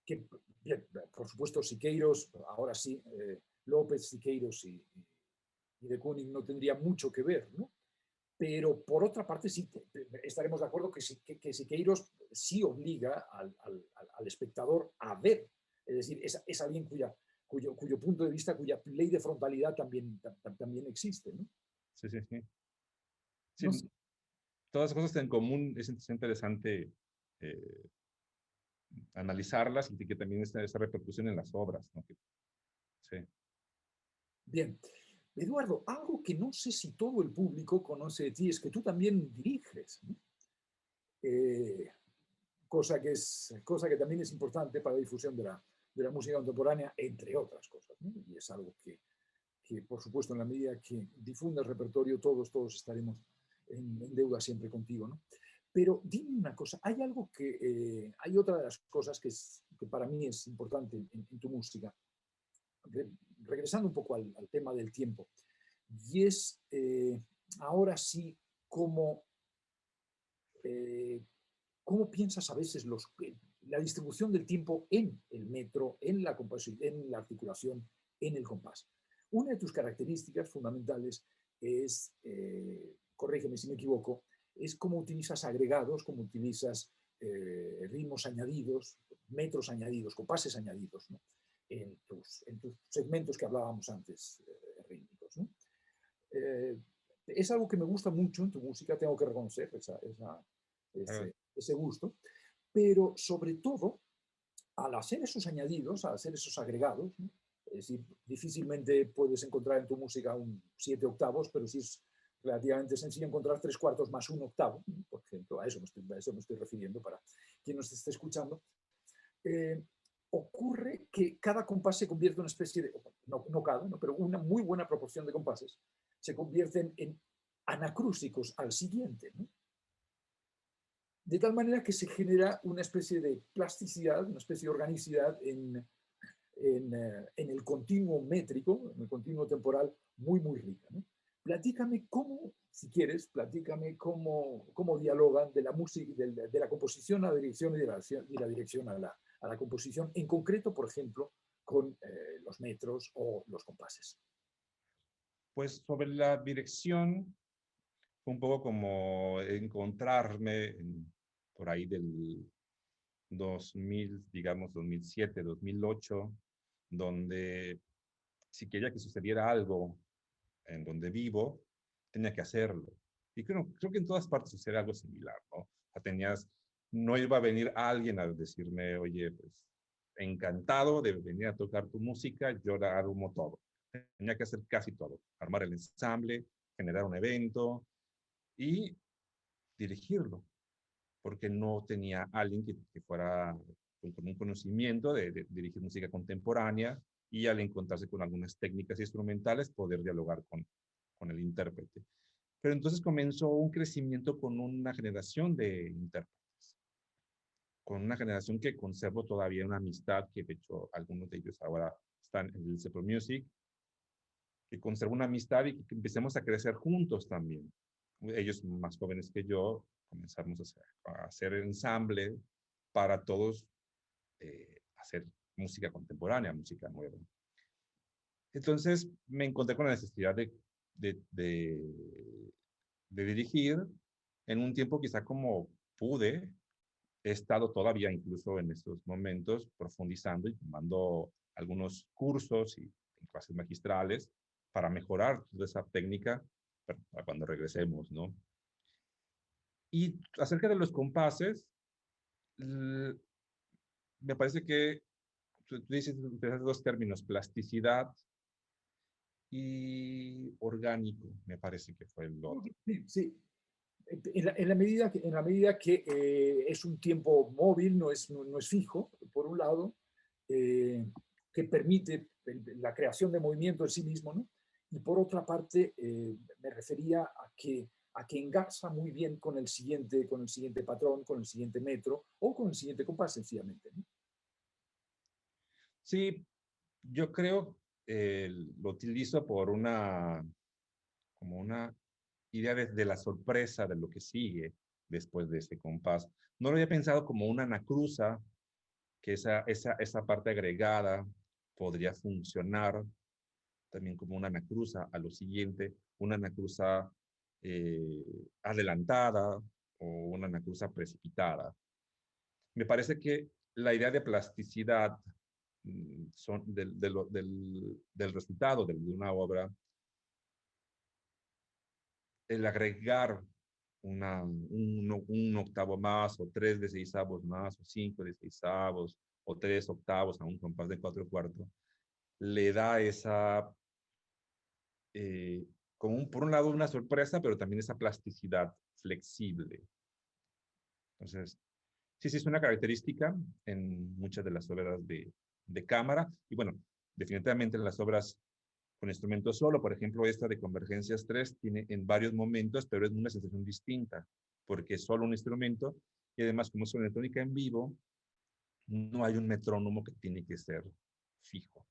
que, bien, por supuesto, Siqueiros, ahora sí, López, Siqueiros y de Kooning no tendría mucho que ver, ¿no? Pero por otra parte, sí, estaremos de acuerdo que Siqueiros sí obliga al espectador a ver, es decir, es alguien cuyo punto de vista, cuya ley de frontalidad también existe, ¿no? Sí, sí, sí. No Sí, sé. todas las cosas en común es interesante eh, analizarlas y que también está esa repercusión en las obras, ¿no? Sí. Bien. Eduardo, algo que no sé si todo el público conoce de ti es que tú también diriges, ¿no? Cosa que también es importante para la difusión de la música contemporánea, entre otras cosas, ¿no? Y es algo que, por supuesto, en la medida que difunda el repertorio, todos estaremos en deuda siempre contigo, ¿no? Pero dime una cosa, hay otra de las cosas que para mí es importante en tu música, regresando un poco al tema del tiempo, y es ahora sí cómo, eh, cómo piensas a veces la distribución del tiempo en el metro, en la composición, en la articulación, en el compás. Una de tus características fundamentales es, corrígeme si me equivoco, es cómo utilizas agregados, cómo utilizas ritmos añadidos, metros añadidos, compases añadidos, ¿no? En tus segmentos que hablábamos antes, rítmicos, ¿no? Es algo que me gusta mucho en tu música, tengo que reconocer ese gusto, pero sobre todo, al hacer esos añadidos, al hacer esos agregados, ¿no? Es decir, difícilmente puedes encontrar en tu música un 7 octavos, pero sí es relativamente sencillo encontrar 3/4 más un octavo, ¿no? Por ejemplo, a eso me estoy refiriendo para quien nos esté escuchando. Eh, Ocurre que cada compás se convierte en una especie de, no cada, ¿no? Pero una muy buena proporción de compases se convierten en anacrústicos al siguiente, ¿no? De tal manera que se genera una especie de plasticidad, una especie de organicidad en el continuo métrico, en el continuo temporal, muy rica, ¿no? Platícame cómo, si quieres, platícame cómo dialogan de la música, de la composición a la dirección y de la dirección a la composición, en concreto, por ejemplo, con los metros o los compases. Pues sobre la dirección, fue un poco como encontrarme por ahí del 2000, digamos 2007, 2008, donde si quería que sucediera algo en donde vivo, tenía que hacerlo. Y creo que en todas partes sucede algo similar, ¿no? O sea, no iba a venir alguien a decirme, oye, pues encantado de venir a tocar tu música, yo la armo todo. Tenía que hacer casi todo, armar el ensamble, generar un evento y dirigirlo, porque no tenía alguien que fuera con un conocimiento de dirigir música contemporánea y al encontrarse con algunas técnicas instrumentales poder dialogar con el intérprete. Pero entonces comenzó un crecimiento con una generación de intérpretes, con una generación que conservo todavía una amistad, que de hecho algunos de ellos ahora están en el Cepro Music, que conservo una amistad y que empecemos a crecer juntos también. Ellos más jóvenes que yo, comenzamos a hacer ensamble para todos hacer música contemporánea, música nueva. Entonces me encontré con la necesidad de, de, de dirigir en un tiempo quizá como pude. He estado todavía incluso en estos momentos profundizando y tomando algunos cursos y clases magistrales para mejorar toda esa técnica para cuando regresemos, ¿no? Y acerca de los compases, me parece que tú dices dos términos, plasticidad y orgánico, me parece que fue el otro. Sí, sí. En la medida que es un tiempo móvil, no es fijo, por un lado, que permite la creación de movimiento en sí mismo, ¿no? Y por otra parte, me refería a que engarza muy bien con el siguiente patrón, con el siguiente metro o con el siguiente compás, sencillamente, ¿no? Sí, yo creo lo utilizo como una idea de la sorpresa de lo que sigue después de ese compás. No lo había pensado como una anacruza, que esa parte agregada podría funcionar también como una anacruza a lo siguiente, una anacruza adelantada o una anacruza precipitada. Me parece que la idea de plasticidad del resultado de una obra, el agregar un octavo más, o 3 16avos más, o 5 16avos, o 3 octavos a un compás de 4/4, le da esa, por un lado, una sorpresa, pero también esa plasticidad flexible. Entonces, sí, es una característica en muchas de las obras de cámara, y bueno, definitivamente en las obras con instrumento solo, por ejemplo, esta de Convergencias 3 tiene en varios momentos, pero es una sensación distinta, porque es solo un instrumento, y además, como es una electrónica en vivo, no hay un metrónomo que tiene que ser fijo.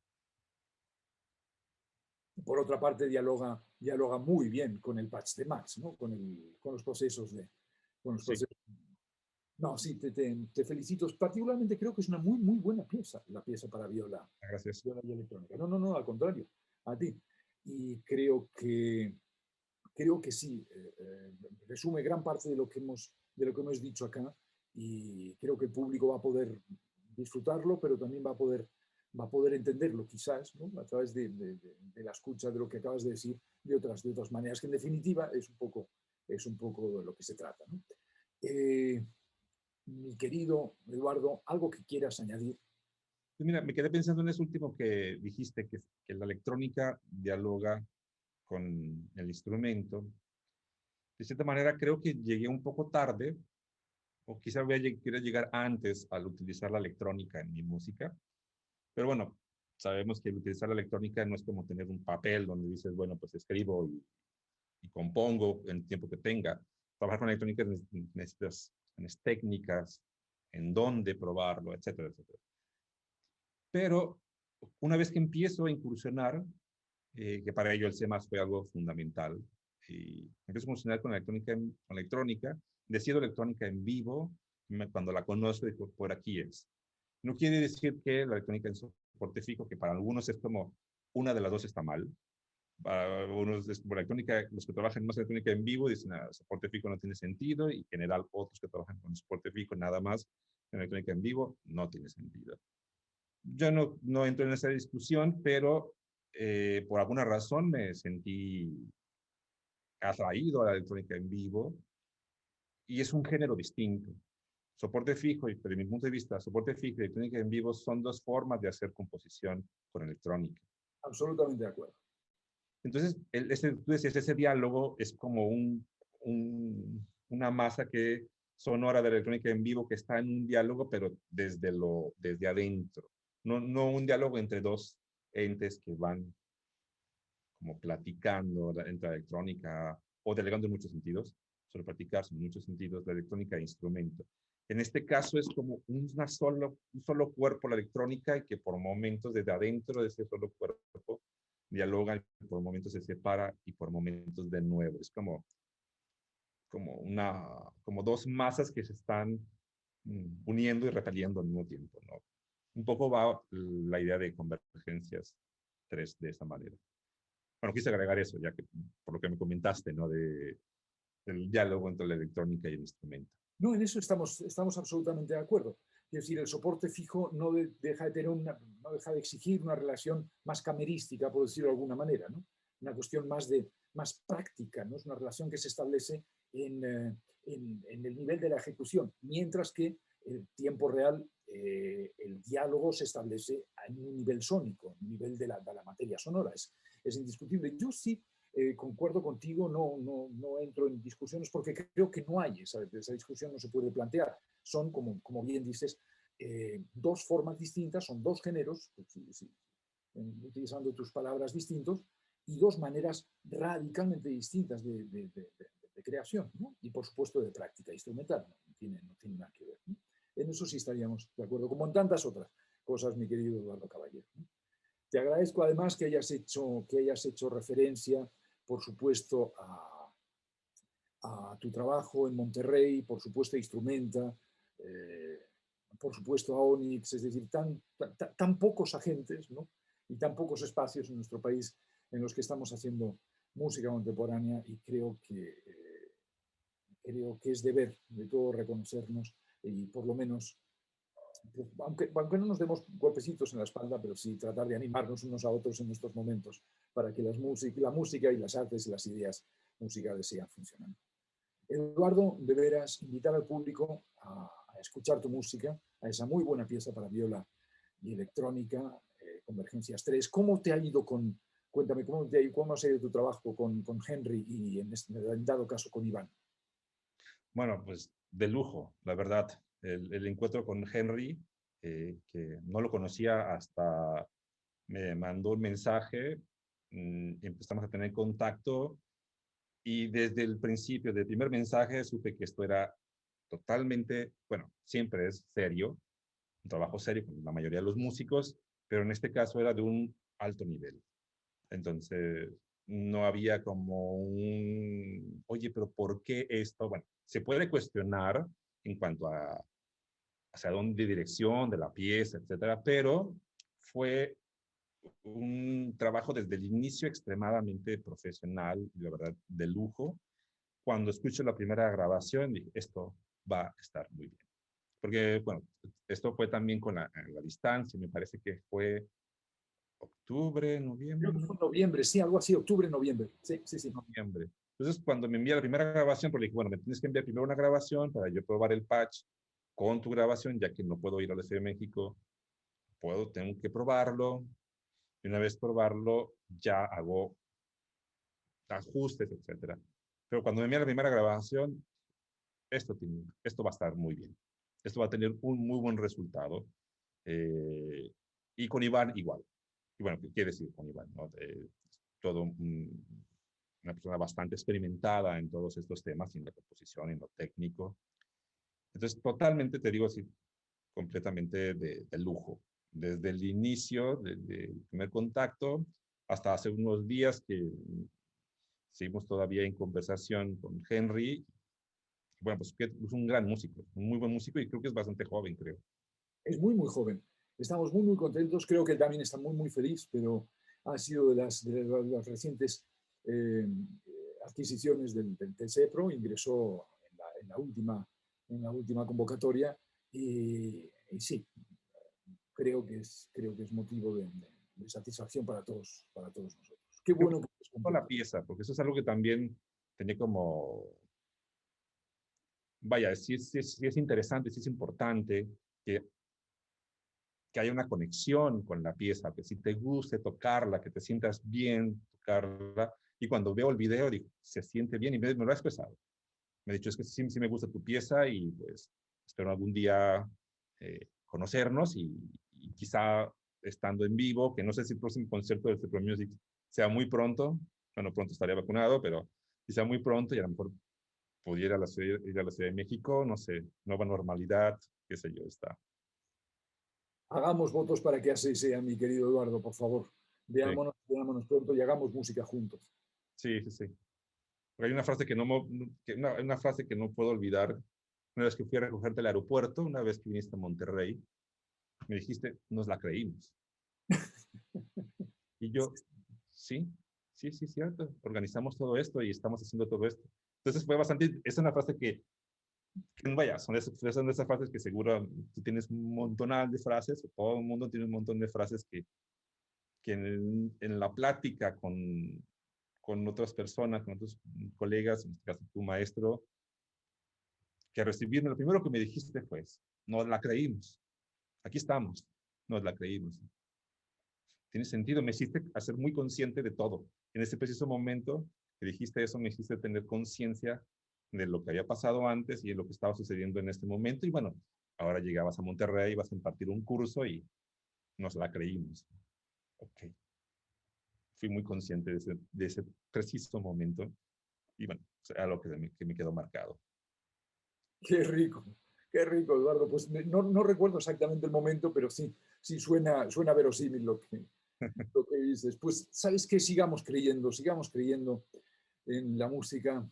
Por otra parte, dialoga muy bien con el patch de Max, ¿no? Con los procesos de... Con los procesos. Sí. No, sí, te felicito. Particularmente creo que es una muy, muy buena pieza, la pieza para viola. Gracias. Viola y electrónica. No, al contrario, a ti. Y creo que sí, resume gran parte de lo que hemos dicho acá, y creo que el público va a poder disfrutarlo, pero también va a poder entenderlo quizás, ¿no? A través de la escucha de lo que acabas de decir de otras maneras, que en definitiva es un poco de lo que se trata, ¿no? Mi querido Eduardo, ¿algo que quieras añadir? Pues mira, me quedé pensando en eso último que dijiste, que la electrónica dialoga con el instrumento. De cierta manera, creo que llegué un poco tarde, o quizá quería llegar antes al utilizar la electrónica en mi música. Pero bueno, sabemos que utilizar la electrónica no es como tener un papel donde dices, bueno, pues escribo y compongo en el tiempo que tenga. Trabajar con electrónica necesitas técnicas, en dónde probarlo, etcétera, etcétera. Pero una vez que empiezo a incursionar, que para ello el C+ fue algo fundamental, y empiezo a funcionar con electrónica, decido electrónica en vivo, cuando la conozco, digo, por aquí es. No quiere decir que la electrónica en soporte fijo, que para algunos es como una de las dos está mal. Para algunos, por electrónica, los que trabajan más electrónica en vivo dicen, soporte fijo no tiene sentido, y en general otros que trabajan con soporte fijo nada más en electrónica en vivo no tiene sentido. Yo no entro en esa discusión, pero por alguna razón me sentí atraído a la electrónica en vivo, y es un género distinto. Soporte fijo, y desde mi punto de vista, soporte fijo y electrónica en vivo son dos formas de hacer composición con electrónica. Absolutamente de acuerdo. Entonces, tú decías, ese diálogo es como una masa sonora de electrónica en vivo que está en un diálogo, pero desde adentro. No un diálogo entre dos entes que van como platicando entre la electrónica, o delegando en muchos sentidos, sobre platicarse en muchos sentidos, la electrónica e instrumento. En este caso es como un solo cuerpo la electrónica, y que por momentos desde adentro de ese solo cuerpo dialoga, por momentos se separa y por momentos de nuevo. Es como dos masas que se están uniendo y repeliendo al mismo tiempo, ¿no? Un poco va la idea de Convergencias 3 de esa manera. Bueno, quise agregar eso, ya que por lo que me comentaste, ¿no? Del diálogo entre la electrónica y el instrumento. No, en eso estamos absolutamente de acuerdo. Es decir, el soporte fijo no deja de exigir una relación más camerística, por decirlo de alguna manera, ¿no? Una cuestión más práctica, ¿no? Es una relación que se establece en el nivel de la ejecución, mientras que en tiempo real el diálogo se establece en un nivel sónico, en un nivel de la materia sonora. Es indiscutible. Yo sí concuerdo contigo, no entro en discusiones porque creo que no hay, esa discusión no se puede plantear. Son, como bien dices, dos formas distintas, son dos géneros, utilizando tus palabras, distintos, y dos maneras radicalmente distintas de creación, ¿no? Y por supuesto de práctica instrumental, no tiene nada que ver, ¿no? En eso sí estaríamos de acuerdo, como en tantas otras cosas, mi querido Eduardo Caballero, ¿no? Te agradezco además que hayas hecho referencia, por supuesto, a tu trabajo en Monterrey, por supuesto a Instrumenta, por supuesto a Onyx, es decir, tan pocos agentes, ¿no? Y tan pocos espacios en nuestro país en los que estamos haciendo música contemporánea, y creo que es deber de todos reconocernos y por lo menos, aunque no nos demos golpecitos en la espalda, pero sí tratar de animarnos unos a otros en estos momentos para que la música y las artes y las ideas musicales sigan funcionando. Eduardo, de veras, invitar al público a escuchar tu música, a esa muy buena pieza para viola y electrónica, Convergencias 3. ¿Cómo te ha ido con, cuéntame, cómo ha sido tu trabajo con Henry y en dado caso con Iván? Bueno, pues de lujo, la verdad. El encuentro con Henry, que no lo conocía hasta me mandó un mensaje, empezamos a tener contacto y desde el principio, del primer mensaje, supe que esto era totalmente, bueno, siempre es serio, un trabajo serio con la mayoría de los músicos, pero en este caso era de un alto nivel. Entonces, no había como un, oye, pero ¿por qué esto? Bueno, se puede cuestionar en cuanto a hacia dónde dirección de la pieza, etcétera, pero fue un trabajo desde el inicio extremadamente profesional y la verdad de lujo. Cuando escucho la primera grabación, dije, esto va a estar muy bien. Porque, bueno, esto fue también con la distancia, me parece que fue octubre, Creo que noviembre, fue en noviembre, sí, algo así, octubre, noviembre. Sí, sí, sí. noviembre. Entonces, cuando me envía la primera grabación, porque dije, bueno, me tienes que enviar primero una grabación para yo probar el patch con tu grabación, ya que no puedo ir a la Ciudad de México, tengo que probarlo, y una vez probarlo, ya hago ajustes, etcétera. Pero cuando me envía la primera grabación, esto va a estar muy bien. Esto va a tener un muy buen resultado. Eh, y con Iván igual. Y bueno, ¿qué quiere decir con Iván? ¿No? Todo una persona bastante experimentada en todos estos temas, en la composición, en lo técnico. Entonces, totalmente, te digo así, completamente de lujo. Desde el inicio, desde el primer contacto, hasta hace unos días que seguimos todavía en conversación con Henry. Bueno, pues que es un gran músico, un muy buen músico y creo que es bastante joven, creo. Es muy, muy joven. Estamos muy, muy contentos. Creo que él también está muy, muy feliz, pero ha sido de las recientes adquisiciones del CEPRO. Ingresó en la última convocatoria y sí, creo que es motivo de satisfacción para todos nosotros. Qué Creo bueno que estés que la contento. pieza, porque eso es algo que también tenía como, vaya, sí es interesante, sí es importante que haya una conexión con la pieza, que si te guste tocarla, que te sientas bien tocarla. Y cuando veo el video, digo, se siente bien y me lo ha expresado. Me ha dicho, es que sí, sí me gusta tu pieza y pues espero algún día conocernos y quizá estando en vivo, que no sé si el próximo concierto de Cepro Music sea muy pronto, bueno, pronto estaré vacunado, pero quizá muy pronto y a lo mejor pudiera ir a la Ciudad de México, no sé, nueva normalidad, qué sé yo, está. Hagamos votos para que así sea, mi querido Eduardo, por favor. Sí, Veámonos pronto y hagamos música juntos. sí, sí, sí. Porque hay una frase una frase que no puedo olvidar. Una vez que fui a recogerte al aeropuerto, una vez que viniste a Monterrey, me dijiste, nos la creímos. Y yo, sí, sí, sí, cierto. Organizamos todo esto y estamos haciendo todo esto. Entonces fue bastante, es una frase que vaya, son de esas frases que seguro tú tienes un montonal de frases, o todo el mundo tiene un montón de frases que en la plática con otras personas, con otros colegas, en este caso tu maestro, que recibirme, lo primero que me dijiste fue, nos la creímos, aquí estamos, nos la creímos. Tiene sentido, me hiciste hacer muy consciente de todo. En ese preciso momento que dijiste eso, me hiciste tener conciencia de lo que había pasado antes y de lo que estaba sucediendo en este momento. Y bueno, ahora llegabas a Monterrey, vas a impartir un curso y nos la creímos. Ok. Fui muy consciente de ese preciso momento y bueno, era lo que me quedó marcado. Qué rico, Eduardo. Pues no recuerdo exactamente el momento, pero sí, sí suena verosímil lo que dices. Pues, ¿sabes qué? Sigamos creyendo en la música,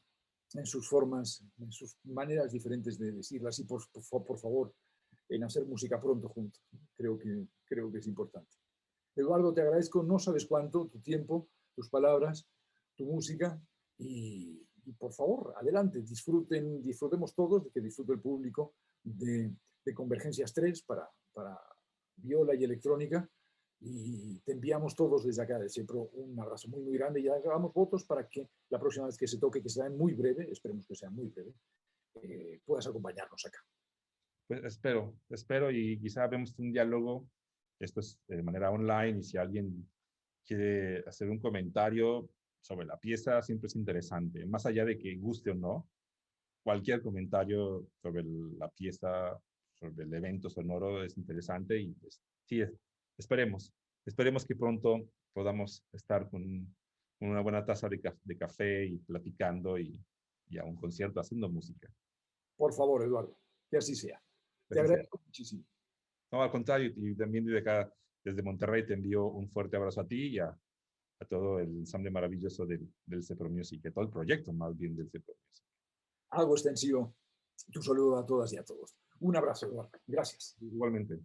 en sus formas, en sus maneras diferentes de decirlas y por favor, en hacer música pronto juntos. Creo que es importante. Eduardo, te agradezco no sabes cuánto, tu tiempo, tus palabras, tu música y por favor, adelante, disfrutemos todos, de que disfrute el público de Convergencias 3 para viola y electrónica Y te enviamos todos desde acá de CEPRO un abrazo muy, muy grande y hagamos votos para que la próxima vez que se toque, que será muy breve, esperemos que sea muy breve, puedas acompañarnos acá. Pues espero y quizá vemos un diálogo, esto es de manera online y si alguien quiere hacer un comentario sobre la pieza, siempre es interesante, más allá de que guste o no, cualquier comentario sobre la pieza, sobre el evento sonoro es interesante y pues, sí, esperemos que pronto podamos estar con una buena taza de café y platicando y a un concierto haciendo música. Por favor, Eduardo, que así sea. Te agradezco muchísimo. No, al contrario, y también desde acá, desde Monterrey, te envío un fuerte abrazo a ti y a todo el ensamble maravilloso del CEPRO Music, a todo el proyecto más bien del CEPRO Music. Hago extensivo tu saludo a todas y a todos. Un abrazo, Eduardo. Gracias. Igualmente.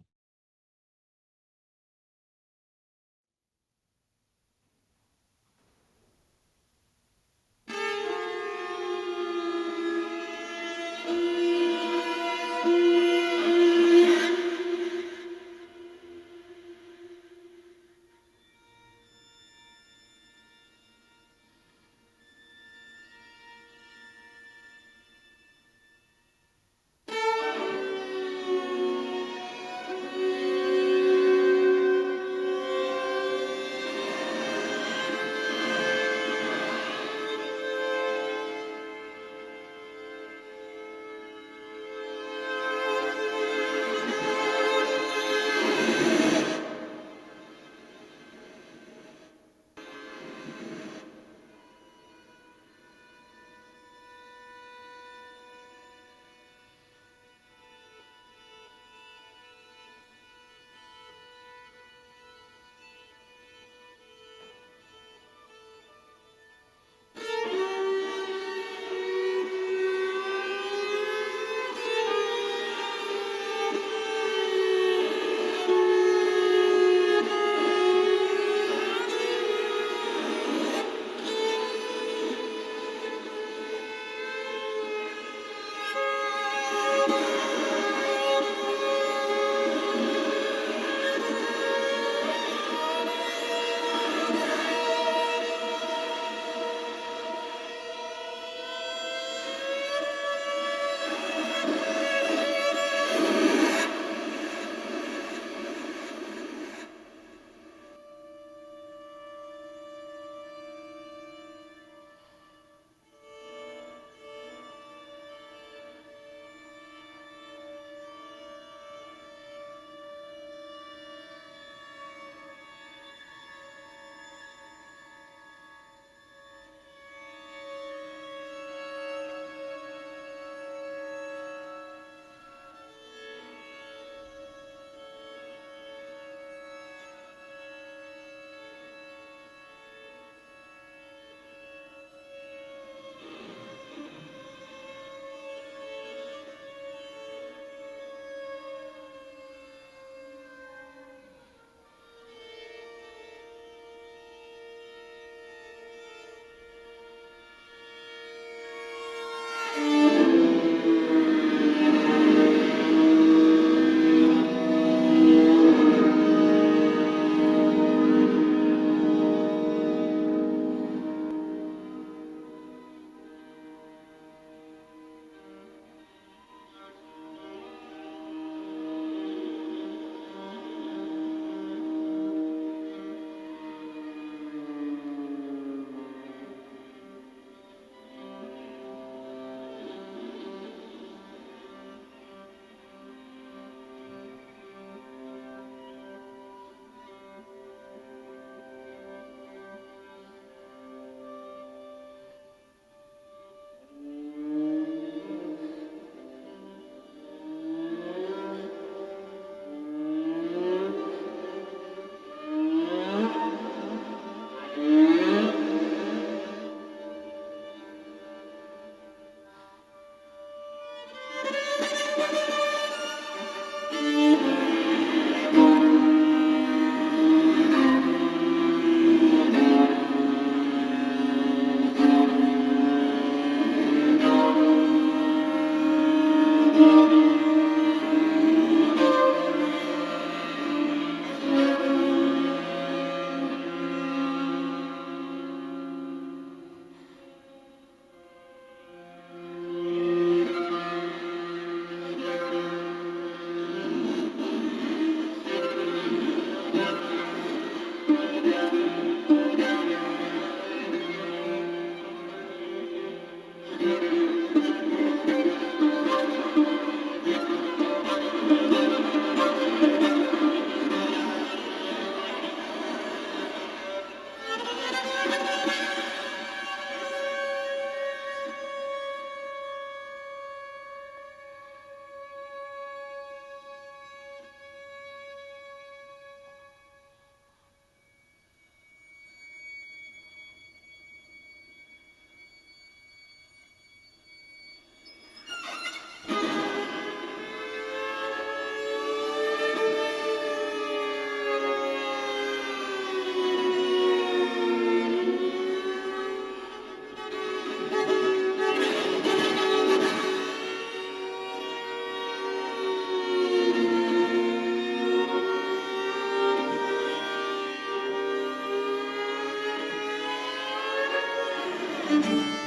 Gracias.